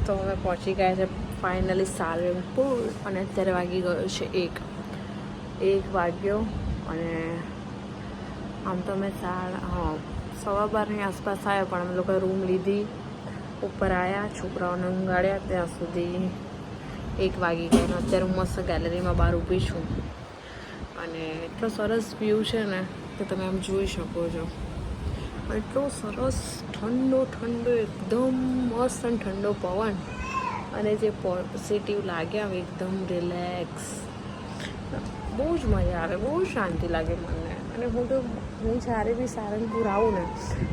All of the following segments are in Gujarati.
તો અમે પહોંચી ગયા છે ફાઇનલી સારંગપુર અને અત્યારે વાગી ગયો છે એક વાગ્યો અને આમ તો અમે સવા બારની આસપાસ આવ્યા પણ અમે લોકોએ રૂમ લીધી ઉપર આવ્યા છોકરાઓને ઊંઘાડ્યા ત્યાં સુધી 1 વાગી ગયા અને અત્યારે હું મસ્ત ગેલેરીમાં બહાર ઊભી છું અને એટલો સરસ વ્યૂ છે ને કે તમે આમ જોઈ શકો છો એટલો સરસ ઠંડો એકદમ મસ્ત અને ઠંડો પવન અને જે પોઝિટિવ લાગે આમ એકદમ રિલેક્સ બહુ જ મજા આવે બહુ શાંતિ લાગે મને અને હું જ્યારે બી સારંગપુર આવું ને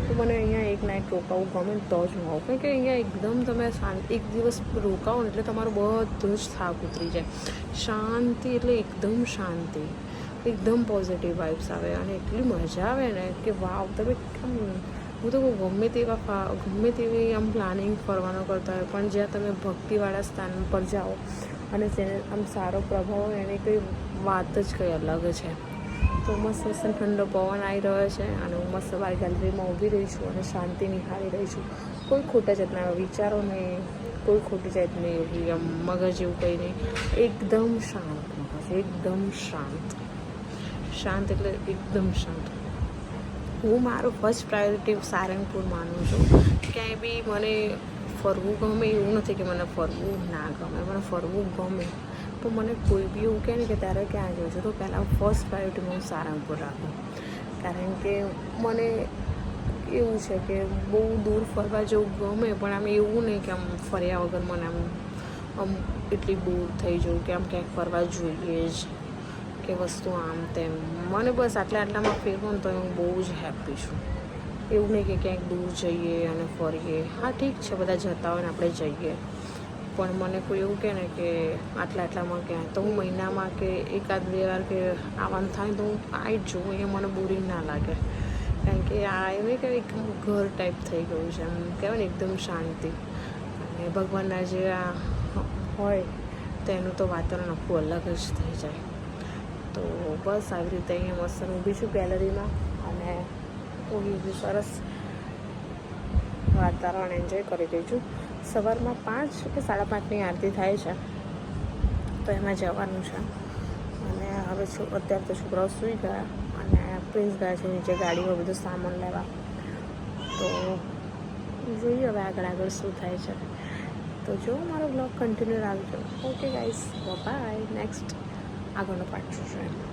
તો મને અહીંયા એક નાઇટ રોકાવું ગમે તો જ હું આવું કારણ કે અહીંયા એકદમ તમે એક દિવસ રોકાવો ને એટલે તમારું બધું જ થાક ઉતરી જાય શાંતિ એટલે એકદમ શાંતિ એકદમ પોઝિટિવ વાઇબ્સ આવે અને એટલી મજા આવે ને કે વાવ તમે હું તો ગમે તેવી આમ પ્લાનિંગ ફરવાનો કરતા હોય પણ જ્યાં તમે ભક્તિવાળા સ્થાન પર જાઓ અને તેને આમ સારો પ્રભાવ હોય એની કંઈ વાત જ કંઈ અલગ છે તો મસ્ત ઠંડો પવન આવી રહ્યો છે અને હું મસ્ત બાર ગેલેરીમાં ઊભી રહી છું અને શાંતિ નિહાળી રહી છું કોઈ ખોટા જાતના વિચારો નહીં કોઈ ખોટી જાતની એવી આમ મગજ એવું કંઈ નહીં એકદમ શાંત મગજ એકદમ શાંત એટલે એકદમ શાંત હું મારું ફર્સ્ટ પ્રાયોરિટી સારંગપુર માનું છું ક્યાંય બી મને ફરવું ગમે એવું નથી કે મને ફરવું ના ગમે મને ફરવું ગમે તો મને કોઈ બી એવું કહે ને કે ત્યારે ક્યાં જવું છે તો પહેલાં ફર્સ્ટ પ્રાયોરિટીમાં હું સારંગપુર રાખું કારણ કે મને એવું છે કે બહુ દૂર ફરવા જવું ગમે પણ આમ એવું નહીં કે આમ ફર્યા વગર મને આમ એટલી બોર થઈ જવું કે આમ ક્યાંક ફરવા જોઈએ જ કે વસ્તુ આમ તેમ મને બસ આટલામાં ફેરવું ને તો હું બહુ જ હેપી છું એવું નહીં કે ક્યાંક દૂર જઈએ અને ફરીએ હા ઠીક છે બધા જતા હોય ને આપણે જઈએ પણ મને કોઈ એવું કહે ને કે આટલામાં ક્યાં તો હું મહિનામાં કે 1-2 વાર કે આવવાનું થાય તો હું આવી જ જોઉં અહીંયા મને બોરિંગ ના લાગે કારણ કે આ એવું કે એક ઘર ટાઈપ થઈ ગયું છે એમ કહેવાય ને એકદમ શાંતિ અને ભગવાનના જે આ હોય તો એનું તો વાતાવરણ આખું અલગ જ થઈ જાય તો બસ આવી રીતે અહીંયા મસ્ત ઊભી છું ગેલેરીમાં અને ઊભી સરસ વાતાવરણ એન્જોય કરી રહી છું સવારમાં 5 કે 5:30ની આરતી થાય છે તો એમાં જવાનું છે અને હવે અત્યારે તો છોકરાઓ સૂઈ ગયા અને પ્રિન્સ ગયા છે નીચે ગાડીમાં બધું સામાન લેવા તો જોઈએ હવે આગળ શું થાય છે તો જો મારો બ્લોગ કન્ટિન્યુ રાખજો ઓકે ગાઈસ બાય નેક્સ્ટ આગળનો પાર્ટ શું છે